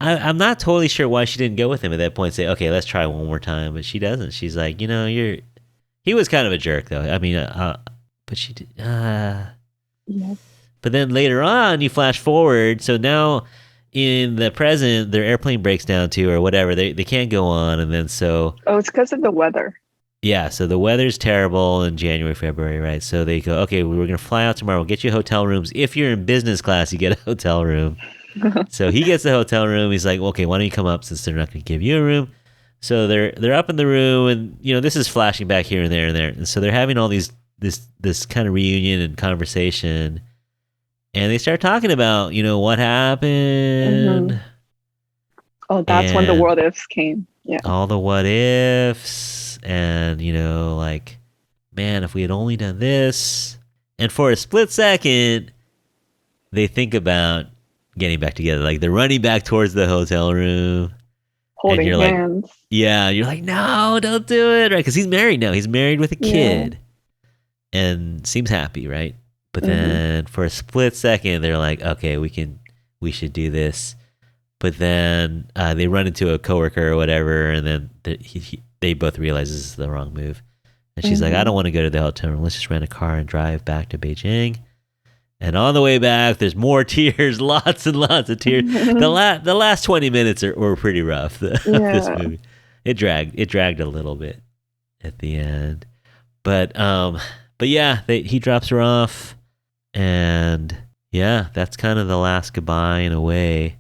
I'm not totally sure why she didn't go with him at that point and say, okay, let's try one more time. But she doesn't. She's like, he was kind of a jerk, though. I mean, but she did. Yes. But then later on, you flash forward. So now in the present, their airplane breaks down too, or whatever. They can't go on. And then so. Oh, it's because of the weather. Yeah, so the weather's terrible in January, February, right? So they go, okay, we're going to fly out tomorrow. We'll get you hotel rooms. If you're in business class, you get a hotel room. So he gets the hotel room. He's like, okay, why don't you come up since they're not going to give you a room? So they're up in the room, and this is flashing back here and there and there. And so they're having all this kind of reunion and conversation, and they start talking about what happened. Mm-hmm. Oh, that's when the what ifs came. Yeah, all the what ifs, and like, man, if we had only done this. And for a split second, they think about getting back together. Like they're running back towards the hotel room. Holding hands. Like, yeah, you're like, no, don't do it, right? Because he's married now. He's married with a kid, and seems happy, right? But then for a split second, they're like, okay, we should do this. But then they run into a coworker or whatever, and then they both realize this is the wrong move. And she's like, I don't want to go to the hotel room. Let's just rent a car and drive back to Beijing. And on the way back, there's more tears, lots and lots of tears. The last 20 minutes were pretty rough. This movie, it dragged a little bit at the end, but yeah, he drops her off, and yeah, that's kind of the last goodbye in a way.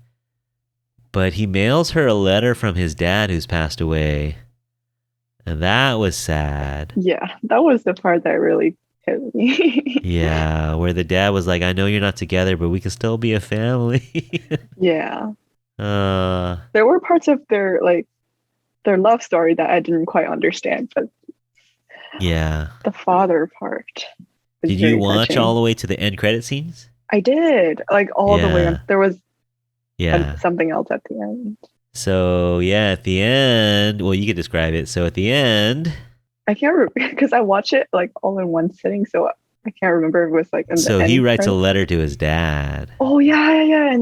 But he mails her a letter from his dad who's passed away, and that was sad. Yeah, that was the part that really hit me. Yeah, where the dad was like, I know you're not together, but we can still be a family. Yeah. There were parts of their love story that I didn't quite understand, but yeah, the father part. Did you watch all the way to the end credit scenes? I did, like all the way. There was something else at the end. So yeah, at the end, well, you could describe it. So at the end, I can't remember because I watched it like all in one sitting, so I can't remember if it was like in so the he writes a letter to his dad. Oh yeah,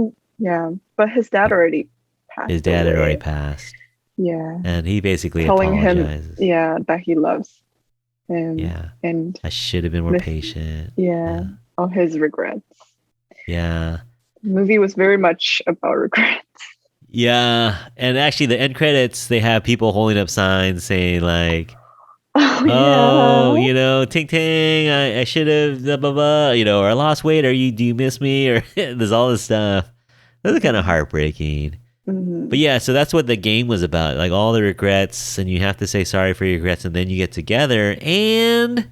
but his dad already passed. His dad had already passed. Yeah, and he basically telling apologizes. him, that he loves him. Yeah, and I should have been more patient. Yeah, all his regrets. Yeah, the movie was very much about regrets. Yeah, and actually, the end credits they have people holding up signs saying like, "Oh, ting ting, I should have blah blah blah," or "I lost weight, do you miss me?" Or there's all this stuff. That's kind of heartbreaking. Mm-hmm. But yeah, so that's what the game was about, like all the regrets, and you have to say sorry for your regrets, and then you get together, and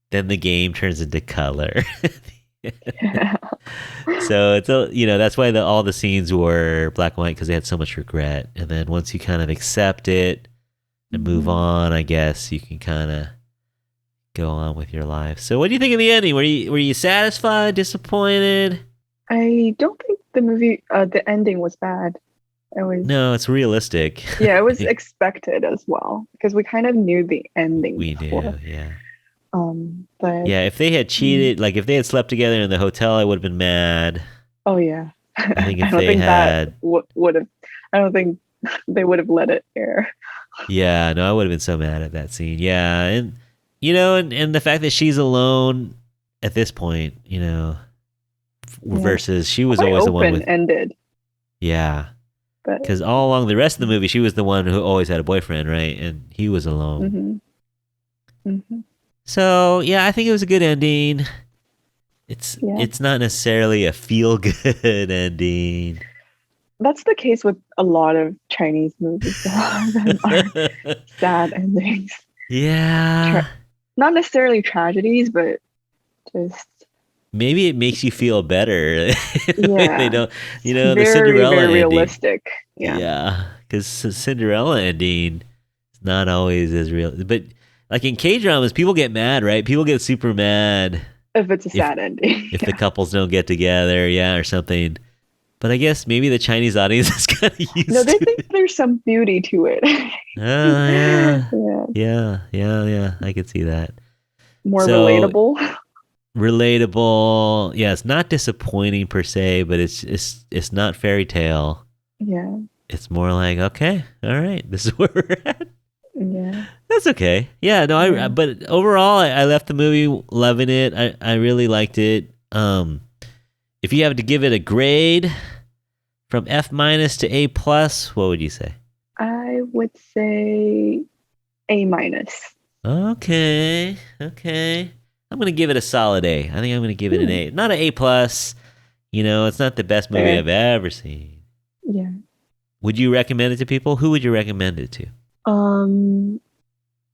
then the game turns into color. Yeah. So it's that's why all the scenes were black and white, because they had so much regret. And then once you kind of accept it and move on, I guess you can kind of go on with your life. So what do you think of the ending? Were you satisfied, disappointed? I don't think the movie the ending was bad. No, it's realistic. Yeah, it was expected as well, because we kind of knew the ending. We knew, yeah. But yeah, if they had cheated, like if they had slept together in the hotel, I would have been mad. Oh yeah. I think if they had, would have. I don't think they would have let it air. Yeah, no, I would have been so mad at that scene. Yeah, and and the fact that she's alone at this point, versus she was always the one with ended. Yeah, because all along the rest of the movie, she was the one who always had a boyfriend, right? And he was alone. Mm-hmm. Mm-hmm. So yeah, I think it was a good ending. It's not necessarily a feel good ending. that's the case with a lot of Chinese movies. A lot of them are sad endings. Yeah. Not necessarily tragedies, but just Maybe it makes you feel better. yeah. They don't, It's the very, Cinderella very ending. realistic. Yeah. Yeah, because Cinderella ending is not always as real. But like in K dramas, people get mad, right? People get super mad If it's a if sad ending. if the couples don't get together, yeah, or something. But I guess maybe the Chinese audience is kind of used No, they to think it. there's some beauty to it. Oh yeah, Yeah. yeah. I could see that. More So relatable. relatable. Yeah, it's not disappointing per se, but it's not fairy tale. Yeah. It's more like, okay, all right, this is where we're at. Yeah. That's okay. Yeah, no, Yeah. but overall, I left the movie loving it. I really liked it. If you have to give it a grade from F minus to A plus, what would you say? I would say A minus. Okay. I'm gonna give it a solid A. I think I'm gonna give it an A. Not an A plus. It's not the best movie Fair. I've ever seen. Yeah. Would you recommend it to people? Who would you recommend it to?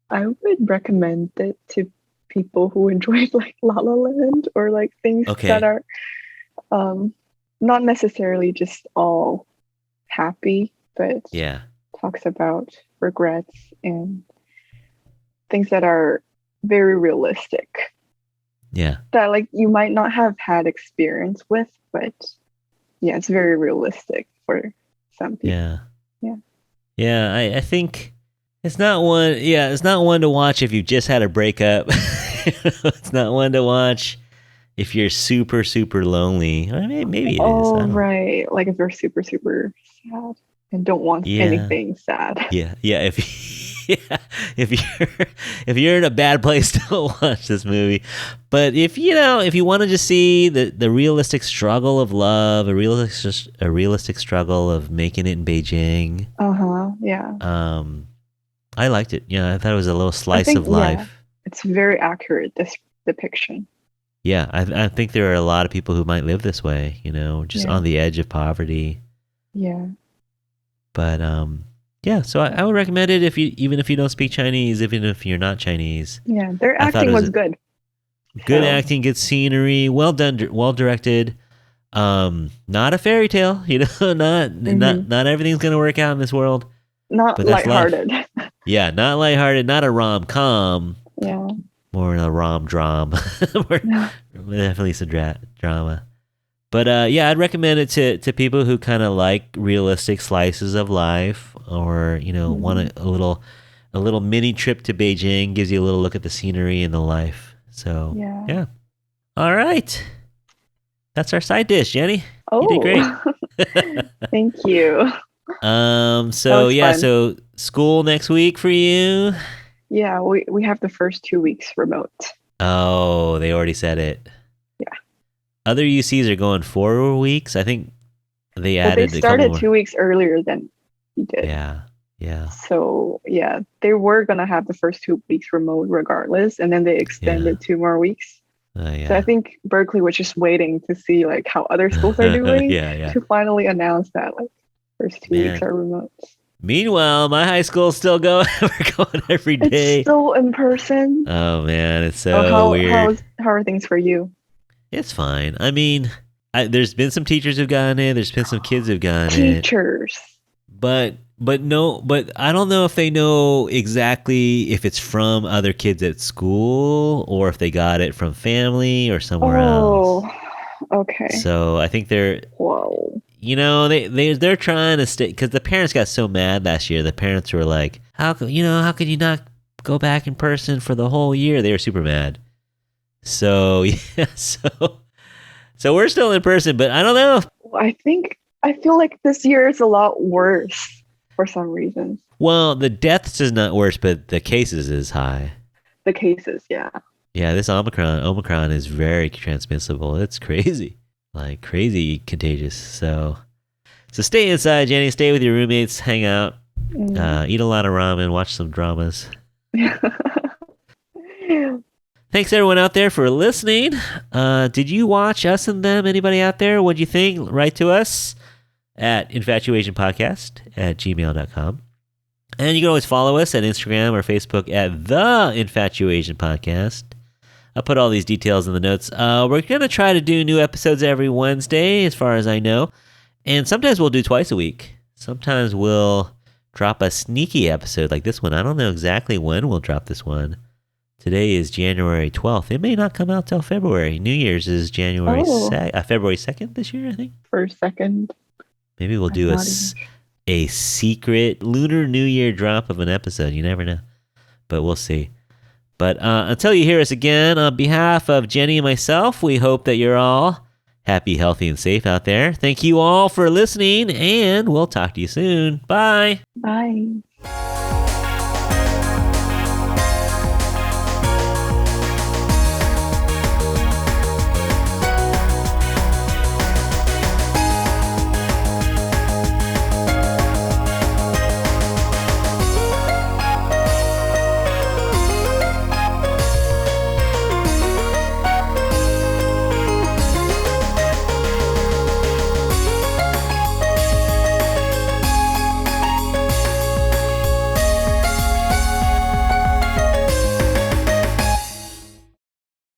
I would recommend it to people who enjoy like La La Land or like things Okay. that are not necessarily just all happy, but Yeah. talks about regrets and things that are very realistic Yeah. that like you might not have had experience with, but yeah, it's very realistic for some people. Yeah. Yeah. Yeah, I think it's not one. Yeah, it's not one to watch if you just had a breakup. It's not one to watch if you're super super lonely. I mean, maybe it is. I Oh, don't know. right. Like if you're super, super sad and don't want Yeah. anything sad. Yeah. If you're in a bad place, don't watch this movie. But if you want to just see the realistic struggle of love, a realistic struggle of making it in Beijing, Yeah. I liked it. Yeah, I thought it was a little slice think, of life. It's very accurate, this depiction. Yeah, I think there are a lot of people who might live this way, just Yeah. on the edge of poverty. Yeah. But yeah, so I would recommend it even if you don't speak Chinese, even if you're not Chinese. Yeah. Their I thought it acting was was good. Good So, acting, good scenery, well done, well directed. Not a fairy tale, not everything's gonna work out in this world. Not But that's life. lighthearted. Yeah, not lighthearted, not a rom-com, Yeah. more a rom-dram. Definitely some drama. But yeah, I'd recommend it to people who kind of like realistic slices of life, or want a little mini trip to Beijing. Gives you a little look at the scenery and the life. So Yeah. All right, that's our side dish, Jenny. Oh, You did great. Thank you. So was yeah, fun. so school next week for you. Yeah, we have the first 2 weeks remote. Oh, they already said it. Yeah. Other UCs are going 4 weeks. I think they But they added a couple started more. 2 weeks earlier than we did. Yeah. So yeah, they were gonna have the first 2 weeks remote regardless, and then they extended 2 more weeks. Yeah. So I think Berkeley was just waiting to see like how other schools are doing Yeah. to finally announce that like first 2 weeks are remote. Meanwhile, my high school's still going. We're going every day. It's still in person. Oh man, it's so how weird. how are things for you? It's fine. I mean, there's been some teachers who've gotten it. There's been some kids who've gotten it. Teachers. But I don't know if they know exactly if it's from other kids at school or if they got it from family or somewhere else. Oh, okay. So I think Whoa. they're trying to stay, because the parents got so mad last year. The parents were like, how could you not go back in person for the whole year? They were super mad. So yeah, so we're still in person, but I don't know. I feel like this year is a lot worse for some reason. Well, the deaths is not worse, but the cases is high. The cases, yeah. Yeah, this Omicron is very transmissible. It's crazy, like crazy contagious. So stay inside, Jenny. Stay with your roommates. Hang out. Eat a lot of ramen. Watch some dramas. Thanks everyone out there for listening. Did you watch Us and Them? Anybody out there? What'd you think? Write to us. at infatuasianpodcast@gmail.com. And you can always follow us at Instagram or Facebook at The Infatuasian Podcast. I'll put all these details in the notes. We're going to try to do new episodes every Wednesday, as far as I know. And sometimes we'll do twice a week. Sometimes we'll drop a sneaky episode like this one. I don't know exactly when we'll drop this one. Today is January 12th. It may not come out till February. New Year's is February 2nd this year, I think. First, second. Maybe we'll do a secret Lunar New Year drop of an episode. You never know. But we'll see. But until you hear us again, on behalf of Jenny and myself, we hope that you're all happy, healthy, and safe out there. Thank you all for listening, and we'll talk to you soon. Bye. Bye.